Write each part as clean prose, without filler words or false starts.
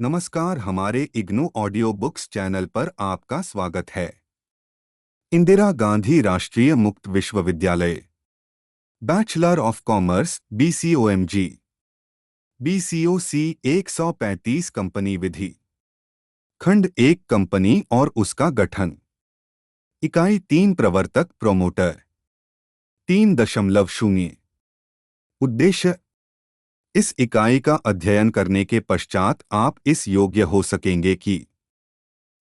नमस्कार, हमारे IGNOU audio books channel पर आपका स्वागत है। Indira Gandhi Rashtriya Mukt Vishwavidyalaya, bachelor of commerce BCOMG, BCOC 135 company विधि। खंड 1 कंपनी और उसका गठन। इकाई 3 प्रवर्तक प्रोमोटर। 3.0 उद्देश्य। इस इकाई का अध्ययन करने के पश्चात आप इस योग्य हो सकेंगे कि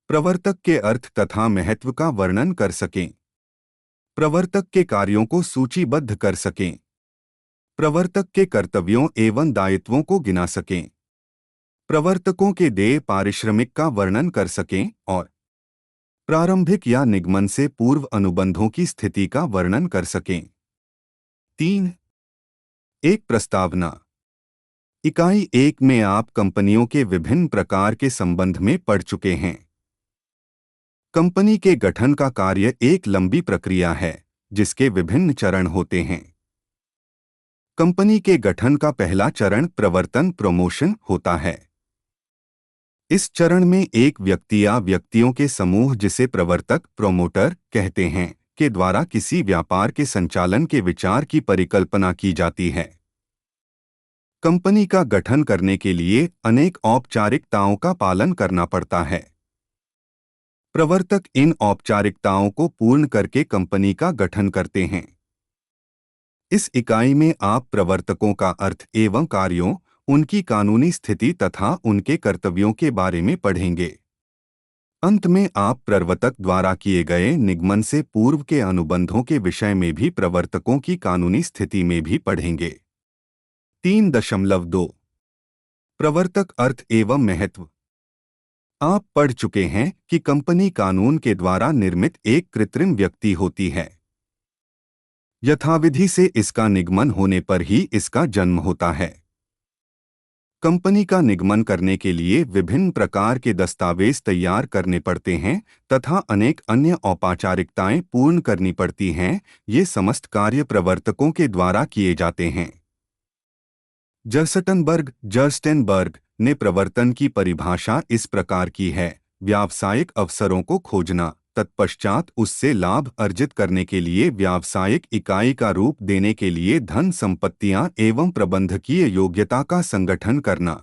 प्रवर्तक के अर्थ तथा महत्व का वर्णन कर सकें, प्रवर्तक के कार्यों को सूचीबद्ध कर सकें, प्रवर्तक के कर्तव्यों एवं दायित्वों को गिना सकें, प्रवर्तकों के देय पारिश्रमिक का वर्णन कर सकें और प्रारंभिक या निगमन से पूर्व अनुबंधों की स्थिति का वर्णन कर सकें। 3. एक प्रस्तावना। इकाई 1 में आप कंपनियों के विभिन्न प्रकार के संबंध में पढ़ चुके हैं। कंपनी के गठन का कार्य एक लंबी प्रक्रिया है जिसके विभिन्न चरण होते हैं। कंपनी के गठन का पहला चरण प्रवर्तन प्रमोशन होता है। इस चरण में एक व्यक्ति या व्यक्तियों के समूह, जिसे प्रवर्तक प्रोमोटर कहते हैं, के द्वारा किसी व्यापार के संचालन के विचार की परिकल्पना की जाती है। कंपनी का गठन करने के लिए अनेक औपचारिकताओं का पालन करना पड़ता है। प्रवर्तक इन औपचारिकताओं को पूर्ण करके कंपनी का गठन करते हैं। इस इकाई में आप प्रवर्तकों का अर्थ एवं कार्यों, उनकी कानूनी स्थिति तथा उनके कर्तव्यों के बारे में पढ़ेंगे। अंत में आप प्रवर्तक द्वारा किए गए निगमन से पूर्व के अनुबंधों के विषय में भी प्रवर्तकों की कानूनी स्थिति में भी पढ़ेंगे। 3.2 प्रवर्तक अर्थ एवं महत्व। आप पढ़ चुके हैं कि कंपनी कानून के द्वारा निर्मित एक कृत्रिम व्यक्ति होती है। यथाविधि से इसका निगमन होने पर ही इसका जन्म होता है। कंपनी का निगमन करने के लिए विभिन्न प्रकार के दस्तावेज तैयार करने पड़ते हैं तथा अनेक अन्य औपचारिकताएं पूर्ण करनी पड़ती हैं। ये समस्त कार्य प्रवर्तकों के द्वारा किए जाते हैं। जर्स्टेनबर्ग ने प्रवर्तन की परिभाषा इस प्रकार की है: व्यावसायिक अवसरों को खोजना, तत्पश्चात उससे लाभ अर्जित करने के लिए व्यावसायिक इकाई का रूप देने के लिए धन संपत्तियां एवं प्रबंधकीय योग्यता का संगठन करना।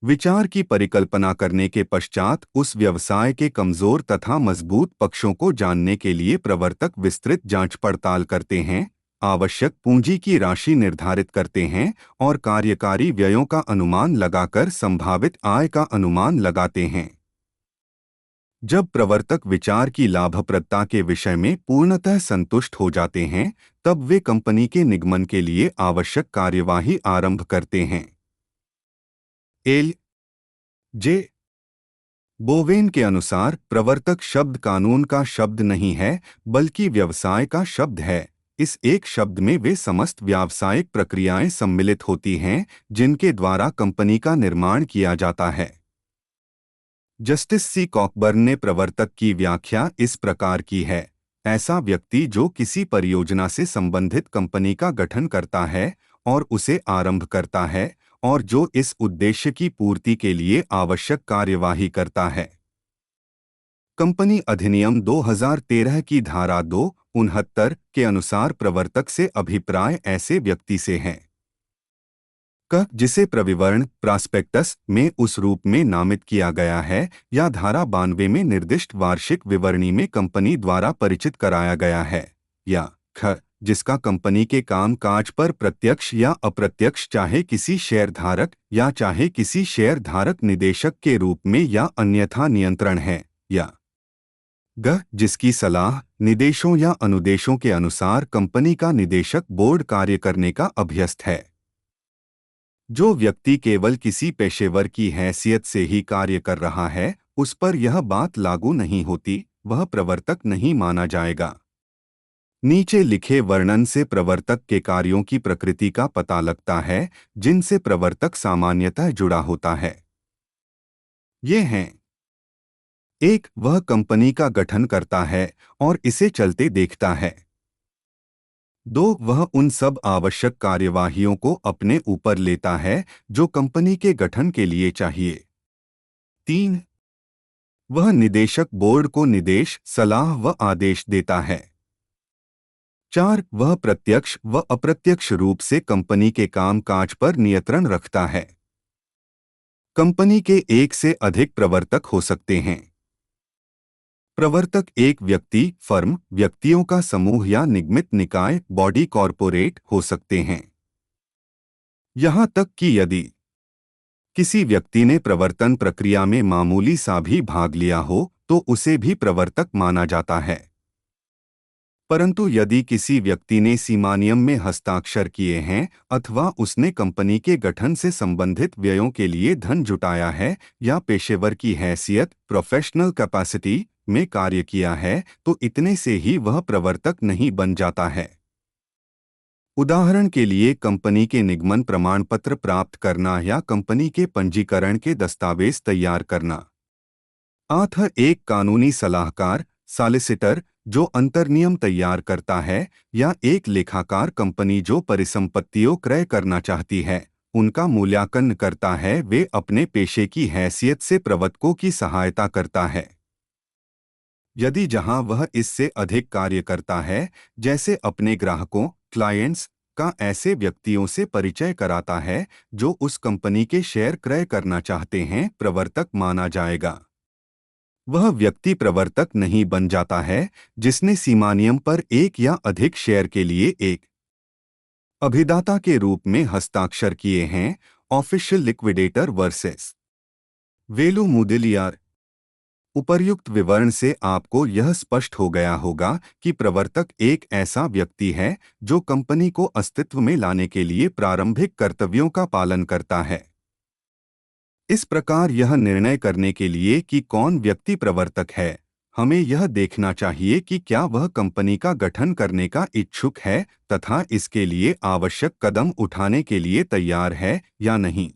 विचार की परिकल्पना करने के पश्चात उस व्यवसाय के कमजोर तथा मजबूत पक्षों को जानने के लिए प्रवर्तक विस्तृत जांच पड़ताल करते हैं, आवश्यक पूंजी की राशि निर्धारित करते हैं और कार्यकारी व्ययों का अनुमान लगाकर संभावित आय का अनुमान लगाते हैं। जब प्रवर्तक विचार की लाभप्रदता के विषय में पूर्णतः संतुष्ट हो जाते हैं, तब वे कंपनी के निगमन के लिए आवश्यक कार्यवाही आरंभ करते हैं। L.J. बोवेन के अनुसार प्रवर्तक शब्द कानून का शब्द नहीं है बल्कि व्यवसाय का शब्द है। इस एक शब्द में वे समस्त व्यावसायिक प्रक्रियाएं सम्मिलित होती हैं जिनके द्वारा कंपनी का निर्माण किया जाता है। Justice C. कॉकबर्न ने प्रवर्तक की व्याख्या इस प्रकार की है: ऐसा व्यक्ति जो किसी परियोजना से संबंधित कंपनी का गठन करता है और उसे आरंभ करता है और जो इस उद्देश्य की पूर्ति के लिए आवश्यक कार्यवाही करता है। कंपनी अधिनियम 2013 की धारा 269 के अनुसार प्रवर्तक से अभिप्राय ऐसे व्यक्ति से है जिसे प्रविवरण प्रॉस्पेक्टस में उस रूप में नामित किया गया है या धारा 92 में निर्दिष्ट वार्षिक विवरणी में कंपनी द्वारा परिचित कराया गया है, या जिसका कंपनी के कामकाज पर प्रत्यक्ष या अप्रत्यक्ष, चाहे किसी शेयरधारक या चाहे किसी शेयरधारक निदेशक के रूप में या अन्यथा नियंत्रण है, या जिसकी सलाह, निदेशों या अनुदेशों के अनुसार कंपनी का निदेशक बोर्ड कार्य करने का अभ्यस्त है। जो व्यक्ति केवल किसी पेशेवर की हैसियत से ही कार्य कर रहा है, उस पर यह बात लागू नहीं होती, वह प्रवर्तक नहीं माना जाएगा। नीचे लिखे वर्णन से प्रवर्तक के कार्यों की प्रकृति का पता लगता है जिनसे प्रवर्तक सामान्यतः जुड़ा होता है। ये हैं: 1. वह कंपनी का गठन करता है और इसे चलते देखता है। 2. वह उन सब आवश्यक कार्यवाहियों को अपने ऊपर लेता है जो कंपनी के गठन के लिए चाहिए। 3. वह निदेशक बोर्ड को निर्देश, सलाह व आदेश देता है। 4. वह प्रत्यक्ष व अप्रत्यक्ष रूप से कंपनी के कामकाज पर नियंत्रण रखता है। कंपनी के एक से अधिक प्रवर्तक हो सकते हैं। प्रवर्तक एक व्यक्ति, फर्म, व्यक्तियों का समूह या निगमित निकाय, बॉडी, कॉरपोरेट हो सकते हैं। यहां तक कि यदि किसी व्यक्ति ने प्रवर्तन प्रक्रिया में मामूली सा भी भाग लिया हो तो उसे भी प्रवर्तक माना जाता है। परंतु यदि किसी व्यक्ति ने सीमानियम में हस्ताक्षर किए हैं अथवा उसने कंपनी के गठन से संबंधित व्ययों के लिए धन जुटाया है या पेशेवर की हैसियत, प्रोफेशनल कैपेसिटी में कार्य किया है तो इतने से ही वह प्रवर्तक नहीं बन जाता है। उदाहरण के लिए कंपनी के निगमन प्रमाण पत्र प्राप्त करना या कंपनी के पंजीकरण के दस्तावेज तैयार करना। आथर एक कानूनी सलाहकार, सॉलिसिटर जो अंतर्नियम तैयार करता है, या एक लेखाकार कंपनी जो परिसंपत्तियों क्रय करना चाहती है, उनका मूल्यांकन करता है। वे अपने पेशे की हैसियत से प्रवर्तकों की सहायता करता है। यदि जहां वह इससे अधिक कार्य करता है, जैसे अपने ग्राहकों, क्लाइंट्स का ऐसे व्यक्तियों से परिचय कराता है जो उस कंपनी के शेयर क्रय करना चाहते हैं, प्रवर्तक माना जाएगा। वह व्यक्ति प्रवर्तक नहीं बन जाता है जिसने सीमानियम पर एक या अधिक शेयर के लिए एक अभिदाता के रूप में हस्ताक्षर किए हैं। ऑफिशियल लिक्विडेटर वर्सेस वेलू मुदलियार। उपर्युक्त विवरण से आपको यह स्पष्ट हो गया होगा कि प्रवर्तक एक ऐसा व्यक्ति है जो कंपनी को अस्तित्व में लाने के लिए प्रारंभिक कर्तव्यों का पालन करता है। इस प्रकार यह निर्णय करने के लिए कि कौन व्यक्ति प्रवर्तक है, हमें यह देखना चाहिए कि क्या वह कंपनी का गठन करने का इच्छुक है तथा इसके लिए आवश्यक कदम उठाने के लिए तैयार है या नहीं।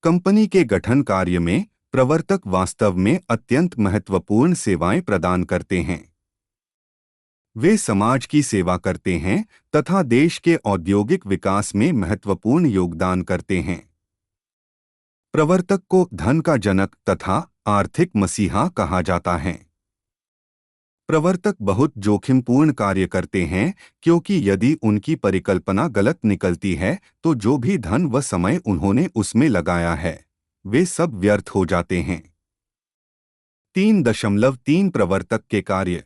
कंपनी के गठन कार्य में प्रवर्तक वास्तव में अत्यंत महत्वपूर्ण सेवाएं प्रदान करते हैं। वे समाज की सेवा करते हैं तथा देश के औद्योगिक विकास में महत्वपूर्ण योगदान करते हैं। प्रवर्तक को धन का जनक तथा आर्थिक मसीहा कहा जाता है। प्रवर्तक बहुत जोखिमपूर्ण कार्य करते हैं क्योंकि यदि उनकी परिकल्पना गलत निकलती है तो जो भी धन व समय उन्होंने उसमें लगाया है वे सब व्यर्थ हो जाते हैं। 3.3 प्रवर्तक के कार्य।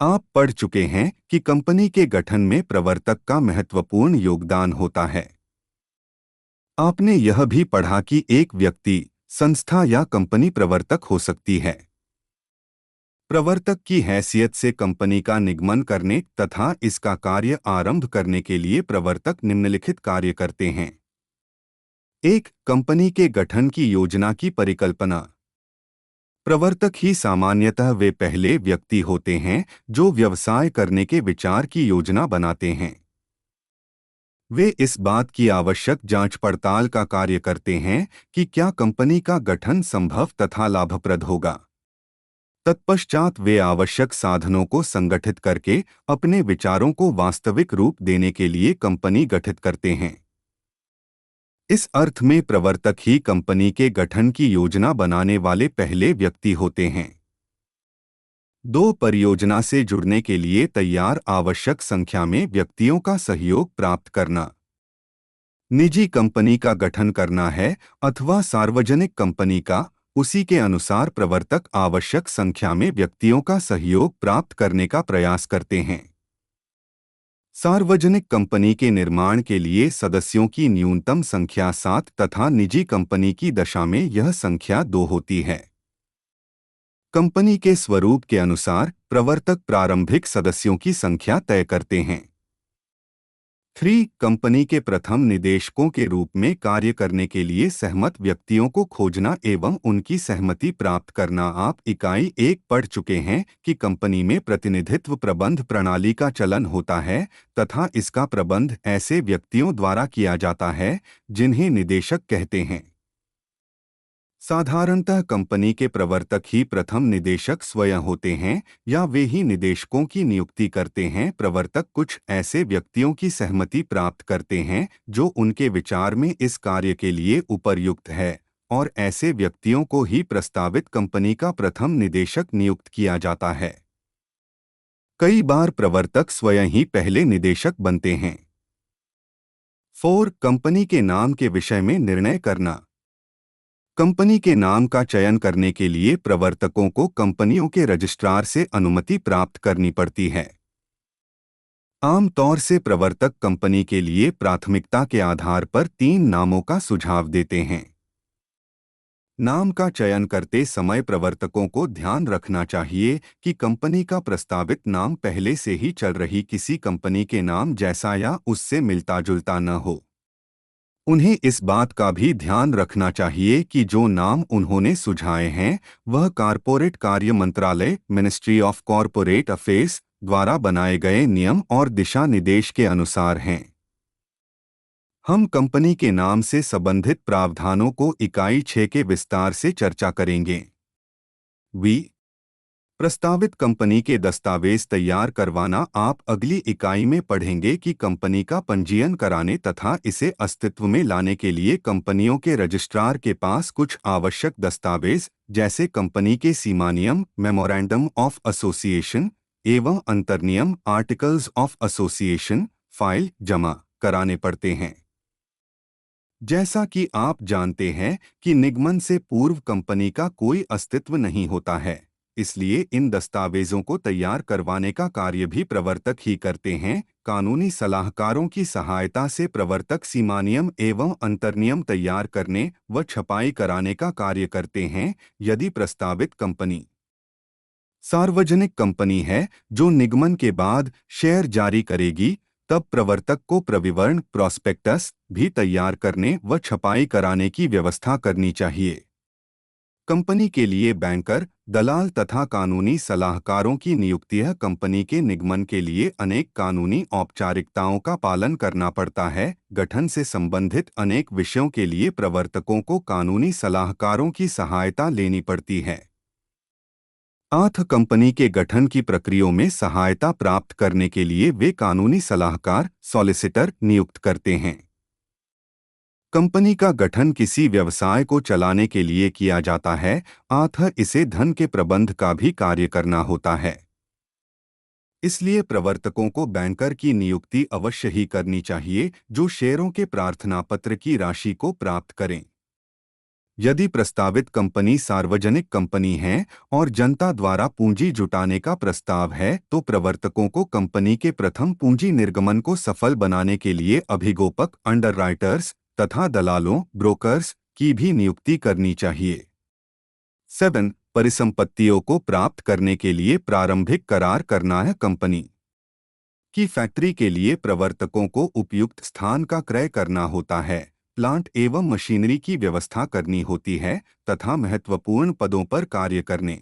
आप पढ़ चुके हैं कि कंपनी के गठन में प्रवर्तक का महत्वपूर्ण योगदान होता है। आपने यह भी पढ़ा कि एक व्यक्ति, संस्था या कंपनी प्रवर्तक हो सकती है। प्रवर्तक की हैसियत से कंपनी का निगमन करने तथा इसका कार्य आरंभ करने के लिए प्रवर्तक निम्नलिखित कार्य करते हैं। 1. कंपनी के गठन की योजना की परिकल्पना। प्रवर्तक ही सामान्यतः वे पहले व्यक्ति होते हैं जो व्यवसाय करने के विचार की योजना बनाते हैं। वे इस बात की आवश्यक जांच पड़ताल का कार्य करते हैं कि क्या कंपनी का गठन संभव तथा लाभप्रद होगा। तत्पश्चात वे आवश्यक साधनों को संगठित करके अपने विचारों को वास्तविक रूप देने के लिए कंपनी गठित करते हैं। इस अर्थ में प्रवर्तक ही कंपनी के गठन की योजना बनाने वाले पहले व्यक्ति होते हैं। 2. परियोजना से जुड़ने के लिए तैयार आवश्यक संख्या में व्यक्तियों का सहयोग प्राप्त करना। निजी कंपनी का गठन करना है अथवा सार्वजनिक कंपनी का, उसी के अनुसार प्रवर्तक आवश्यक संख्या में व्यक्तियों का सहयोग प्राप्त करने का प्रयास करते हैं। सार्वजनिक कंपनी के निर्माण के लिए सदस्यों की न्यूनतम संख्या 7 तथा निजी कंपनी की दशा में यह संख्या 2 होती है। कंपनी के स्वरूप के अनुसार प्रवर्तक प्रारंभिक सदस्यों की संख्या तय करते हैं। 3. कंपनी के प्रथम निदेशकों के रूप में कार्य करने के लिए सहमत व्यक्तियों को खोजना एवं उनकी सहमति प्राप्त करना। आप इकाई 1 पढ़ चुके हैं कि कंपनी में प्रतिनिधित्व प्रबंध प्रणाली का चलन होता है तथा इसका प्रबंध ऐसे व्यक्तियों द्वारा किया जाता है जिन्हें निदेशक कहते हैं। साधारणतः कंपनी के प्रवर्तक ही प्रथम निदेशक स्वयं होते हैं या वे ही निदेशकों की नियुक्ति करते हैं। प्रवर्तक कुछ ऐसे व्यक्तियों की सहमति प्राप्त करते हैं जो उनके विचार में इस कार्य के लिए उपर्युक्त है और ऐसे व्यक्तियों को ही प्रस्तावित कंपनी का प्रथम निदेशक नियुक्त किया जाता है। कई बार प्रवर्तक स्वयं ही पहले निदेशक बनते हैं। 4. कंपनी के नाम के विषय में निर्णय करना। कंपनी के नाम का चयन करने के लिए प्रवर्तकों को कंपनियों के रजिस्ट्रार से अनुमति प्राप्त करनी पड़ती है। आमतौर से प्रवर्तक कंपनी के लिए प्राथमिकता के आधार पर 3 नामों का सुझाव देते हैं। नाम का चयन करते समय प्रवर्तकों को ध्यान रखना चाहिए कि कंपनी का प्रस्तावित नाम पहले से ही चल रही किसी कंपनी के नाम जैसा या उससे मिलता जुलता न हो। उन्हें इस बात का भी ध्यान रखना चाहिए कि जो नाम उन्होंने सुझाए हैं वह कॉरपोरेट कार्य मंत्रालय मिनिस्ट्री ऑफ कॉरपोरेट अफेयर्स द्वारा बनाए गए नियम और दिशा निर्देश के अनुसार हैं। हम कंपनी के नाम से संबंधित प्रावधानों को इकाई 6 के विस्तार से चर्चा करेंगे। प्रस्तावित कंपनी के दस्तावेज तैयार करवाना। आप अगली इकाई में पढ़ेंगे कि कंपनी का पंजीयन कराने तथा इसे अस्तित्व में लाने के लिए कंपनियों के रजिस्ट्रार के पास कुछ आवश्यक दस्तावेज जैसे कंपनी के सीमा नियम मेमोरेंडम ऑफ एसोसिएशन एवं अंतर्नियम आर्टिकल्स ऑफ एसोसिएशन फाइल जमा कराने पड़ते हैं। जैसा कि आप जानते हैं कि निगमन से पूर्व कंपनी का कोई अस्तित्व नहीं होता है, इसलिए इन दस्तावेजों को तैयार करवाने का कार्य भी प्रवर्तक ही करते हैं। कानूनी सलाहकारों की सहायता से प्रवर्तक सीमा नियम एवं अंतर्नियम तैयार करने व छपाई कराने का कार्य करते हैं। यदि प्रस्तावित कंपनी सार्वजनिक कंपनी है जो निगमन के बाद शेयर जारी करेगी, तब प्रवर्तक को प्रविवरण प्रॉस्पेक्टस भी तैयार करने व छपाई कराने की व्यवस्था करनी चाहिए। कंपनी के लिए बैंकर, दलाल तथा कानूनी सलाहकारों की नियुक्ति कंपनी के निगमन के लिए अनेक कानूनी औपचारिकताओं का पालन करना पड़ता है। गठन से संबंधित अनेक विषयों के लिए प्रवर्तकों को कानूनी सलाहकारों की सहायता लेनी पड़ती है। कंपनी के गठन की प्रक्रियाओं में सहायता प्राप्त करने के लिए वे कानूनी सलाहकार सॉलिसिटर नियुक्त करते हैं। कंपनी का गठन किसी व्यवसाय को चलाने के लिए किया जाता है, इसे धन के प्रबंध का भी कार्य करना होता है। इसलिए प्रवर्तकों को बैंकर की नियुक्ति अवश्य ही करनी चाहिए जो शेयरों के प्रार्थना पत्र की राशि को प्राप्त करें। यदि प्रस्तावित कंपनी सार्वजनिक कंपनी है और जनता द्वारा पूंजी जुटाने का प्रस्ताव है, तो प्रवर्तकों को कंपनी के प्रथम पूंजी निर्गमन को सफल बनाने के लिए अभिगोपक अंडरराइटर्स तथा दलालों ब्रोकर्स की भी नियुक्ति करनी चाहिए। 7. परिसंपत्तियों को प्राप्त करने के लिए प्रारंभिक करार करना है। कंपनी की फैक्ट्री के लिए प्रवर्तकों को उपयुक्त स्थान का क्रय करना होता है, प्लांट एवं मशीनरी की व्यवस्था करनी होती है तथा महत्वपूर्ण पदों पर कार्य करने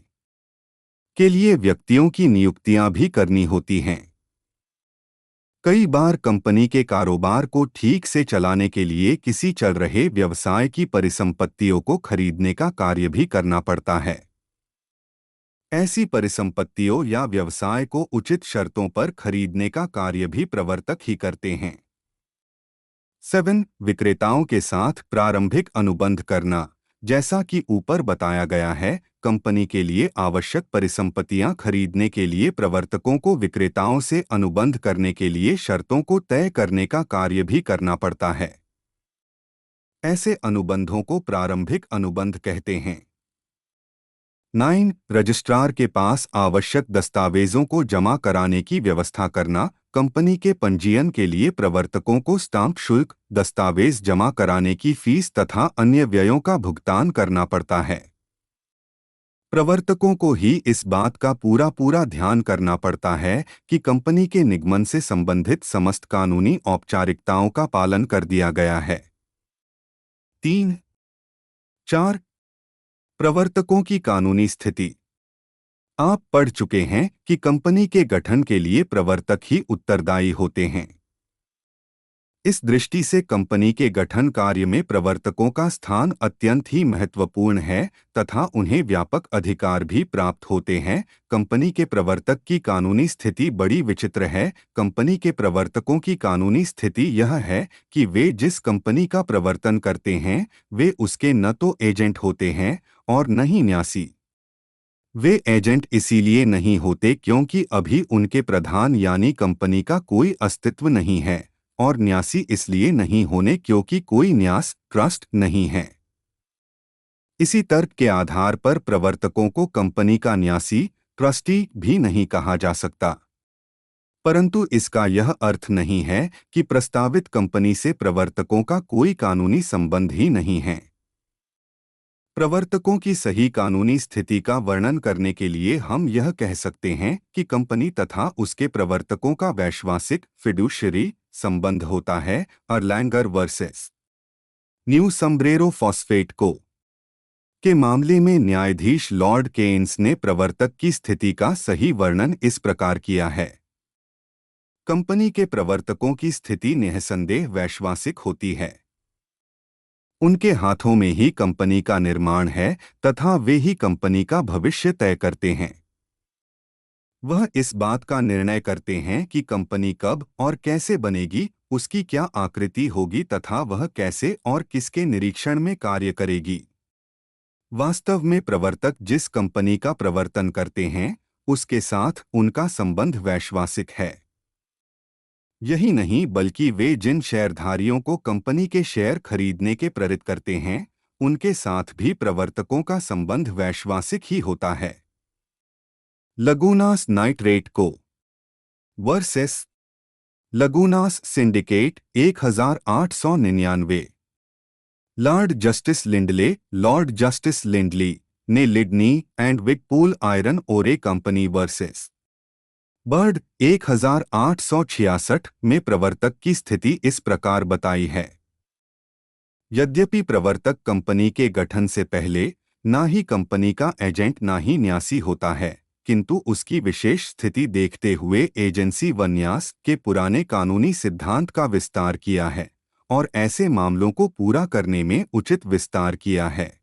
के लिए व्यक्तियों की नियुक्तियां भी करनी होती हैं। कई बार कंपनी के कारोबार को ठीक से चलाने के लिए किसी चल रहे व्यवसाय की परिसंपत्तियों को खरीदने का कार्य भी करना पड़ता है। ऐसी परिसंपत्तियों या व्यवसाय को उचित शर्तों पर खरीदने का कार्य भी प्रवर्तक ही करते हैं। 7. विक्रेताओं के साथ प्रारंभिक अनुबंध करना। जैसा कि ऊपर बताया गया है, कंपनी के लिए आवश्यक परिसंपत्तियां खरीदने के लिए प्रवर्तकों को विक्रेताओं से अनुबंध करने के लिए शर्तों को तय करने का कार्य भी करना पड़ता है। ऐसे अनुबंधों को प्रारंभिक अनुबंध कहते हैं। 9. रजिस्ट्रार के पास आवश्यक दस्तावेजों को जमा कराने की व्यवस्था करना। कंपनी के पंजीयन के लिए प्रवर्तकों को स्टाम्प शुल्क, दस्तावेज जमा कराने की फीस तथा अन्य व्ययों का भुगतान करना पड़ता है। प्रवर्तकों को ही इस बात का पूरा ध्यान करना पड़ता है कि कंपनी के निगमन से संबंधित समस्त कानूनी औपचारिकताओं का पालन कर दिया गया है। 3. 4. प्रवर्तकों की कानूनी स्थिति। आप पढ़ चुके हैं कि कंपनी के गठन के लिए प्रवर्तक ही उत्तरदायी होते हैं। इस दृष्टि से कंपनी के गठन कार्य में प्रवर्तकों का स्थान अत्यंत ही महत्वपूर्ण है तथा उन्हें व्यापक अधिकार भी प्राप्त होते हैं। कंपनी के प्रवर्तक की कानूनी स्थिति बड़ी विचित्र है। कंपनी के प्रवर्तकों की कानूनी स्थिति यह है कि वे जिस कंपनी का प्रवर्तन करते हैं वे उसके न तो एजेंट होते हैं और न ही न्यासी। वे एजेंट इसीलिए नहीं होते क्योंकि अभी उनके प्रधान यानी कंपनी का कोई अस्तित्व नहीं है, और न्यासी इसलिए नहीं होने क्योंकि कोई न्यास ट्रस्ट नहीं है। इसी तर्क के आधार पर प्रवर्तकों को कंपनी का न्यासी ट्रस्टी भी नहीं कहा जा सकता। परंतु इसका यह अर्थ नहीं है कि प्रस्तावित कंपनी से प्रवर्तकों का कोई कानूनी संबंध ही नहीं है। प्रवर्तकों की सही कानूनी स्थिति का वर्णन करने के लिए हम यह कह सकते हैं कि कंपनी तथा उसके प्रवर्तकों का वैश्वासिक फिड्यूशियरी संबंध होता है। अर्लैंगर वर्सेस न्यू समब्रेरो फॉस्फेट के मामले में न्यायाधीश लॉर्ड केन्स ने प्रवर्तक की स्थिति का सही वर्णन इस प्रकार किया है। कंपनी के प्रवर्तकों की स्थिति निःसंदेह वैश्वासिक होती है। उनके हाथों में ही कंपनी का निर्माण है तथा वे ही कंपनी का भविष्य तय करते हैं। वह इस बात का निर्णय करते हैं कि कंपनी कब और कैसे बनेगी, उसकी क्या आकृति होगी तथा वह कैसे और किसके निरीक्षण में कार्य करेगी। वास्तव में प्रवर्तक जिस कंपनी का प्रवर्तन करते हैं उसके साथ उनका संबंध वैश्वासिक है। यही नहीं बल्कि वे जिन शेयरधारियों को कंपनी के शेयर खरीदने के प्रेरित करते हैं उनके साथ भी प्रवर्तकों का संबंध वैश्वासिक ही होता है। लगूनास नाइट्रेट को versus Lagunas syndicate 1899। Lord Justice Lindley ने Lydney and Wigpool iron ore company versus Bird 1866 में प्रवर्तक की स्थिति इस प्रकार बताई है। यद्यपि प्रवर्तक कंपनी के गठन से पहले ना ही कंपनी का एजेंट ना ही न्यासी होता है, किंतु उसकी विशेष स्थिति देखते हुए एजेंसी व न्यास के पुराने कानूनी सिद्धांत का विस्तार किया है और ऐसे मामलों को पूरा करने में उचित विस्तार किया है।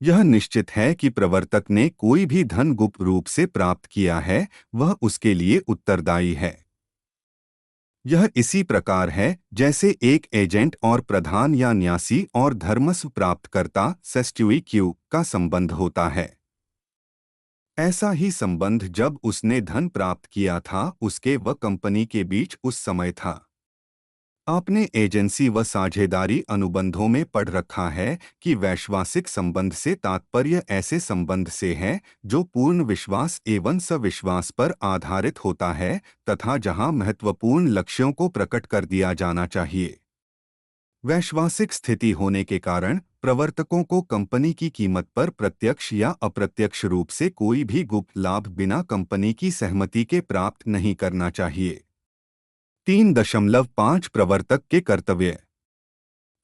यह निश्चित है कि प्रवर्तक ने कोई भी धन गुप्त रूप से प्राप्त किया है वह उसके लिए उत्तरदायी है। यह इसी प्रकार है जैसे एक एजेंट और प्रधान या न्यासी और धर्मस्व प्राप्तकर्ता सेस्ट्यूइक्यू का संबंध होता है। ऐसा ही संबंध जब उसने धन प्राप्त किया था उसके व कंपनी के बीच उस समय था। आपने एजेंसी व साझेदारी अनुबंधों में पढ़ रखा है कि वैश्वासिक संबंध से तात्पर्य ऐसे संबंध से है जो पूर्ण विश्वास एवं सविश्वास पर आधारित होता है तथा जहां महत्वपूर्ण लक्ष्यों को प्रकट कर दिया जाना चाहिए। वैश्वासिक स्थिति होने के कारण प्रवर्तकों को कंपनी की कीमत पर प्रत्यक्ष या अप्रत्यक्ष रूप से कोई भी गुप्त लाभ बिना कंपनी की सहमति के प्राप्त नहीं करना चाहिए। 3.5 प्रवर्तक के कर्तव्य।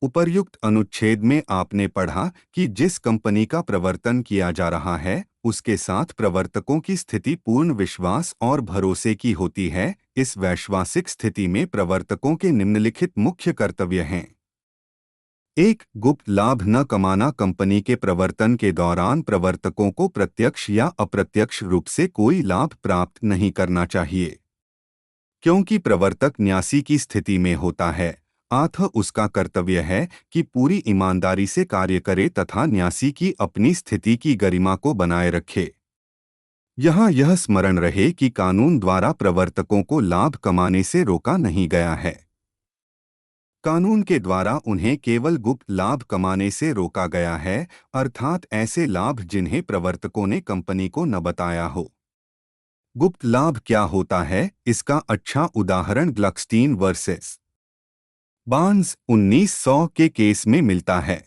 उपर्युक्त अनुच्छेद में आपने पढ़ा कि जिस कंपनी का प्रवर्तन किया जा रहा है उसके साथ प्रवर्तकों की स्थिति पूर्ण विश्वास और भरोसे की होती है। इस वैश्वासिक स्थिति में प्रवर्तकों के निम्नलिखित मुख्य कर्तव्य हैं। 1. गुप्त लाभ न कमाना। कंपनी के प्रवर्तन के दौरान प्रवर्तकों को प्रत्यक्ष या अप्रत्यक्ष रूप से कोई लाभ प्राप्त नहीं करना चाहिए। क्योंकि प्रवर्तक न्यासी की स्थिति में होता है अतः उसका कर्तव्य है कि पूरी ईमानदारी से कार्य करे तथा न्यासी की अपनी स्थिति की गरिमा को बनाए रखे। यहाँ यह स्मरण रहे कि कानून द्वारा प्रवर्तकों को लाभ कमाने से रोका नहीं गया है। कानून के द्वारा उन्हें केवल गुप्त लाभ कमाने से रोका गया है, अर्थात ऐसे लाभ जिन्हें प्रवर्तकों ने कंपनी को न बताया हो। गुप्त लाभ क्या होता है इसका अच्छा उदाहरण ग्लक्सटीन वर्सेस बार्न्स 1900 के केस में मिलता है।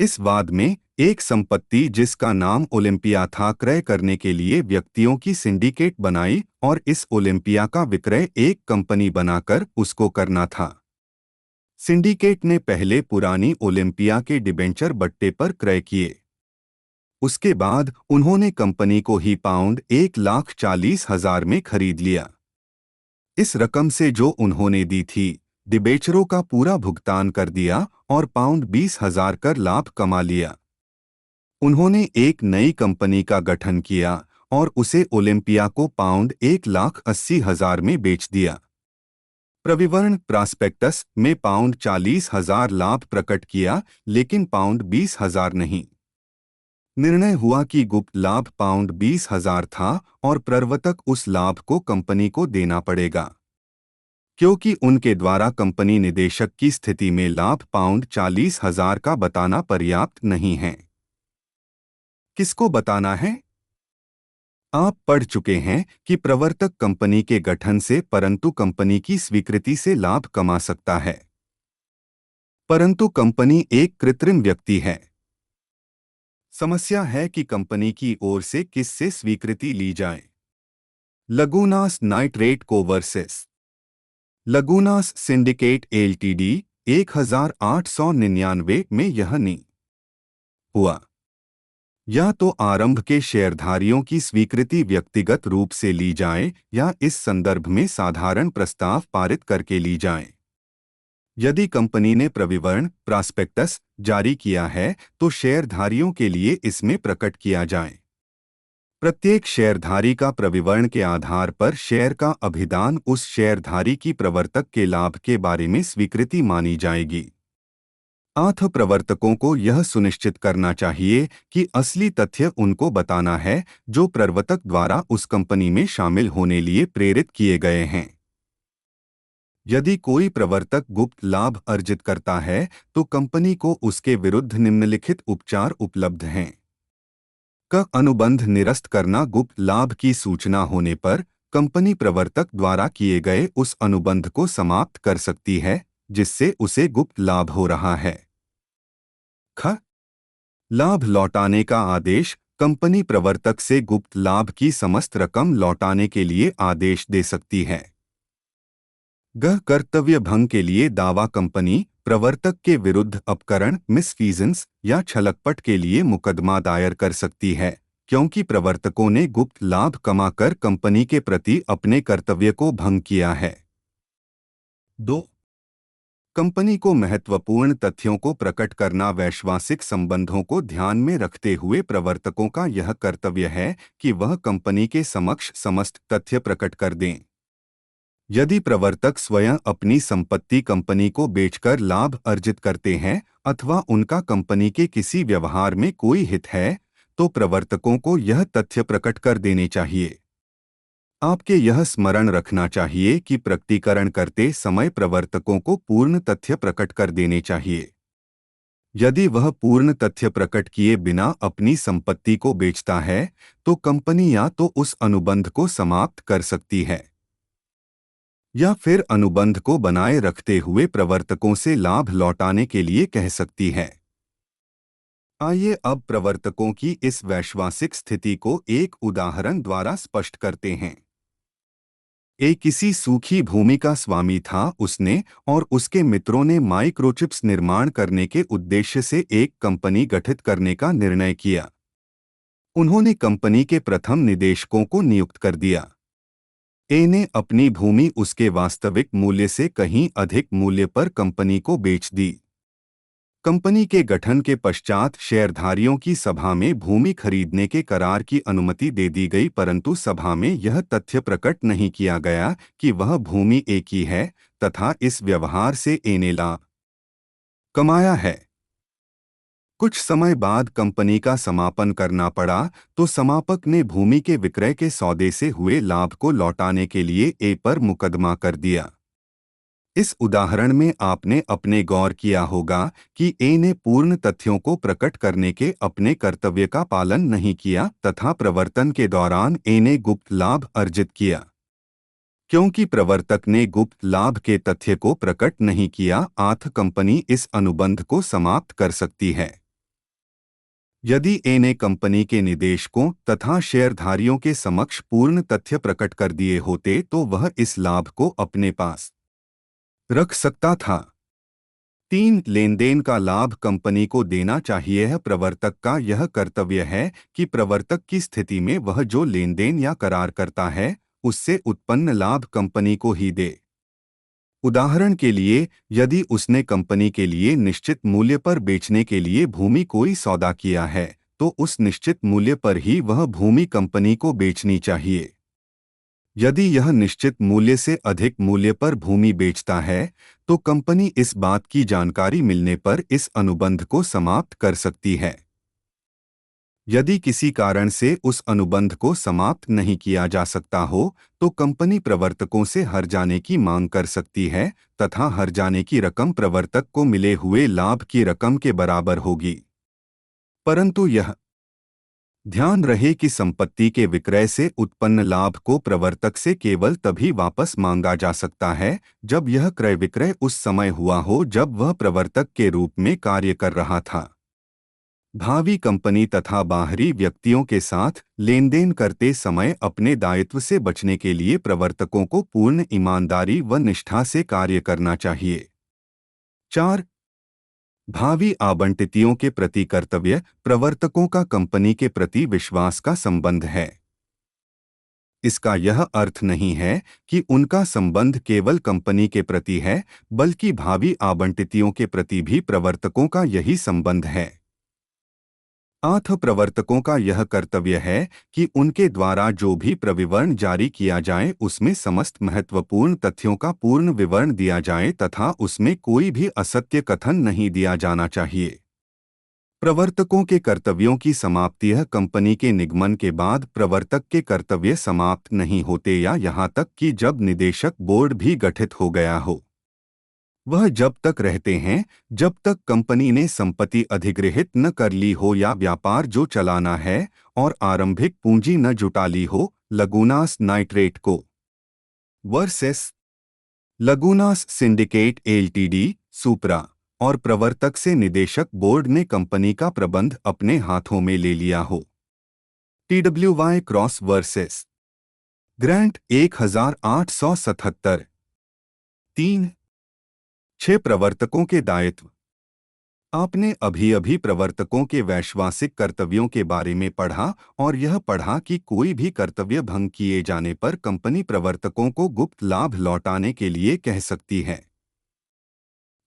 इस वाद में एक संपत्ति जिसका नाम ओलिम्पिया था क्रय करने के लिए व्यक्तियों की सिंडिकेट बनाई और इस ओलिम्पिया का विक्रय एक कंपनी बनाकर उसको करना था। सिंडिकेट ने पहले पुरानी ओलिम्पिया के डिबेंचर बट्टे पर क्रय किए। उसके बाद उन्होंने कंपनी को ही £1,40,000 में खरीद लिया। इस रकम से जो उन्होंने दी थी, डिबेचरों का पूरा भुगतान कर दिया और पाउंड 20,000 कर लाभ कमा लिया। उन्होंने एक नई कंपनी का गठन किया और उसे ओलिम्पिया को पाउंड 1,80,000 में बेच दिया। प्रविवरण प्रास्पेक्टस में पाउंड 40,000 लाभ प्रकट किया, लेकिन पाउंड 20,000 नहीं। निर्णय हुआ कि गुप्त लाभ पाउंड 20,000 था और प्रवर्तक उस लाभ को कंपनी को देना पड़ेगा, क्योंकि उनके द्वारा कंपनी निदेशक की स्थिति में लाभ पाउंड 40,000 का बताना पर्याप्त नहीं है। किसको बताना है? आप पढ़ चुके हैं कि प्रवर्तक कंपनी के गठन से परंतु कंपनी की स्वीकृति से लाभ कमा सकता है, परंतु कंपनी एक कृत्रिम व्यक्ति है। समस्या है कि कंपनी की ओर से किससे स्वीकृति ली जाए। लगूनास नाइट्रेट को वर्सेस लगूनास सिंडिकेट एलटीडी 1899 में यह नहीं हुआ। या तो आरंभ के शेयरधारियों की स्वीकृति व्यक्तिगत रूप से ली जाए या इस संदर्भ में साधारण प्रस्ताव पारित करके ली जाए। यदि कंपनी ने प्रविवरण प्रास्पेक्टस जारी किया है तो शेयरधारियों के लिए इसमें प्रकट किया जाए। प्रत्येक शेयरधारी का प्रविवरण के आधार पर शेयर का अभिदान उस शेयरधारी की प्रवर्तक के लाभ के बारे में स्वीकृति मानी जाएगी। प्रवर्तकों को यह सुनिश्चित करना चाहिए कि असली तथ्य उनको बताना है जो प्रवर्तक द्वारा उस कंपनी में शामिल होने लिए प्रेरित किए गए हैं। यदि कोई प्रवर्तक गुप्त लाभ अर्जित करता है तो कंपनी को उसके विरुद्ध निम्नलिखित उपचार उपलब्ध हैं। अनुबंध निरस्त करना। गुप्त लाभ की सूचना होने पर कंपनी प्रवर्तक द्वारा किए गए उस अनुबंध को समाप्त कर सकती है जिससे उसे गुप्त लाभ हो रहा है। लाभ लौटाने का आदेश। कंपनी प्रवर्तक से गुप्त लाभ की समस्त रकम लौटाने के लिए आदेश दे सकती है। कर्तव्य भंग के लिए दावा। कंपनी प्रवर्तक के विरुद्ध अपकरण मिसफीजेंस या छलकपट के लिए मुकदमा दायर कर सकती है क्योंकि प्रवर्तकों ने गुप्त लाभ कमाकर कंपनी के प्रति अपने कर्तव्य को भंग किया है। 2. कंपनी को महत्वपूर्ण तथ्यों को प्रकट करना। वैश्वासिक संबंधों को ध्यान में रखते हुए प्रवर्तकों का यह कर्तव्य है कि वह कंपनी के समक्ष समस्त तथ्य प्रकट कर दें। यदि प्रवर्तक स्वयं अपनी संपत्ति कंपनी को बेचकर लाभ अर्जित करते हैं अथवा उनका कंपनी के किसी व्यवहार में कोई हित है तो प्रवर्तकों को यह तथ्य प्रकट कर देने चाहिए। आपके यह स्मरण रखना चाहिए कि प्रकटीकरण करते समय प्रवर्तकों को पूर्ण तथ्य प्रकट कर देने चाहिए। यदि वह पूर्ण तथ्य प्रकट किए बिना अपनी संपत्ति को बेचता है तो कंपनी या तो उस अनुबंध को समाप्त कर सकती है या फिर अनुबंध को बनाए रखते हुए प्रवर्तकों से लाभ लौटाने के लिए कह सकती है। आइए अब प्रवर्तकों की इस वैश्वासिक स्थिति को एक उदाहरण द्वारा स्पष्ट करते हैं। एक किसी सूखी भूमि का स्वामी था। उसने और उसके मित्रों ने माइक्रोचिप्स निर्माण करने के उद्देश्य से एक कंपनी गठित करने का निर्णय किया। उन्होंने कंपनी के प्रथम निदेशकों को नियुक्त कर दिया। ए ने अपनी भूमि उसके वास्तविक मूल्य से कहीं अधिक मूल्य पर कंपनी को बेच दी। कंपनी के गठन के पश्चात शेयरधारियों की सभा में भूमि खरीदने के करार की अनुमति दे दी गई, परंतु सभा में यह तथ्य प्रकट नहीं किया गया कि वह भूमि ए की है तथा इस व्यवहार से ए ने लाभ कमाया है। कुछ समय बाद कंपनी का समापन करना पड़ा तो समापक ने भूमि के विक्रय के सौदे से हुए लाभ को लौटाने के लिए ए पर मुकदमा कर दिया। इस उदाहरण में आपने अपने गौर किया होगा कि ए ने पूर्ण तथ्यों को प्रकट करने के अपने कर्तव्य का पालन नहीं किया तथा प्रवर्तन के दौरान ए ने गुप्त लाभ अर्जित किया। क्योंकि प्रवर्तक ने गुप्त लाभ के तथ्य को प्रकट नहीं किया, कंपनी इस अनुबंध को समाप्त कर सकती है। यदि ए ने कंपनी के निदेशकों तथा शेयरधारियों के समक्ष पूर्ण तथ्य प्रकट कर दिए होते तो वह इस लाभ को अपने पास रख सकता था। 3. लेनदेन का लाभ कंपनी को देना चाहिए है। प्रवर्तक का यह कर्तव्य है कि प्रवर्तक की स्थिति में वह जो लेनदेन या करार करता है उससे उत्पन्न लाभ कंपनी को ही दे। उदाहरण के लिए, यदि उसने कंपनी के लिए निश्चित मूल्य पर बेचने के लिए भूमि कोई सौदा किया है, तो उस निश्चित मूल्य पर ही वह भूमि कंपनी को बेचनी चाहिए। यदि यह निश्चित मूल्य से अधिक मूल्य पर भूमि बेचता है, तो कंपनी इस बात की जानकारी मिलने पर इस अनुबंध को समाप्त कर सकती है। यदि किसी कारण से उस अनुबंध को समाप्त नहीं किया जा सकता हो, तो कंपनी प्रवर्तकों से हर्जाने जाने की मांग कर सकती है तथा हर्जाने जाने की रकम प्रवर्तक को मिले हुए लाभ की रकम के बराबर होगी। परंतु यह ध्यान रहे कि संपत्ति के विक्रय से उत्पन्न लाभ को प्रवर्तक से केवल तभी वापस मांगा जा सकता है जब यह क्रय विक्रय उस समय हुआ हो जब वह प्रवर्तक के रूप में कार्य कर रहा था। भावी कंपनी तथा बाहरी व्यक्तियों के साथ लेनदेन करते समय अपने दायित्व से बचने के लिए प्रवर्तकों को पूर्ण ईमानदारी व निष्ठा से कार्य करना चाहिए। 4. भावी आवंटितियों के प्रति कर्तव्य। प्रवर्तकों का कंपनी के प्रति विश्वास का संबंध है। इसका यह अर्थ नहीं है कि उनका संबंध केवल कंपनी के प्रति है, बल्कि भावी आवंटितियों के प्रति भी प्रवर्तकों का यही संबंध है। 8. प्रवर्तकों का यह कर्तव्य है कि उनके द्वारा जो भी प्रविवरण जारी किया जाए उसमें समस्त महत्वपूर्ण तथ्यों का पूर्ण विवरण दिया जाए तथा उसमें कोई भी असत्य कथन नहीं दिया जाना चाहिए। प्रवर्तकों के कर्तव्यों की समाप्ति। यह कंपनी के निगमन के बाद प्रवर्तक के कर्तव्य समाप्त नहीं होते या यहाँ तक कि जब निदेशक बोर्ड भी गठित हो गया हो। वह जब तक रहते हैं जब तक कंपनी ने संपत्ति अधिग्रहित न कर ली हो या व्यापार जो चलाना है और आरंभिक पूंजी न जुटा ली हो। लगूनास नाइट्रेट को वर्सेस लगूनास सिंडिकेट एलटीडी सुप्रा और प्रवर्तक से निदेशक बोर्ड ने कंपनी का प्रबंध अपने हाथों में ले लिया हो। TWY cross versus grant 1877। 3. 6. प्रवर्तकों के दायित्व। आपने अभी प्रवर्तकों के वैश्वासिक कर्तव्यों के बारे में पढ़ा और यह पढ़ा कि कोई भी कर्तव्य भंग किए जाने पर कंपनी प्रवर्तकों को गुप्त लाभ लौटाने के लिए कह सकती है।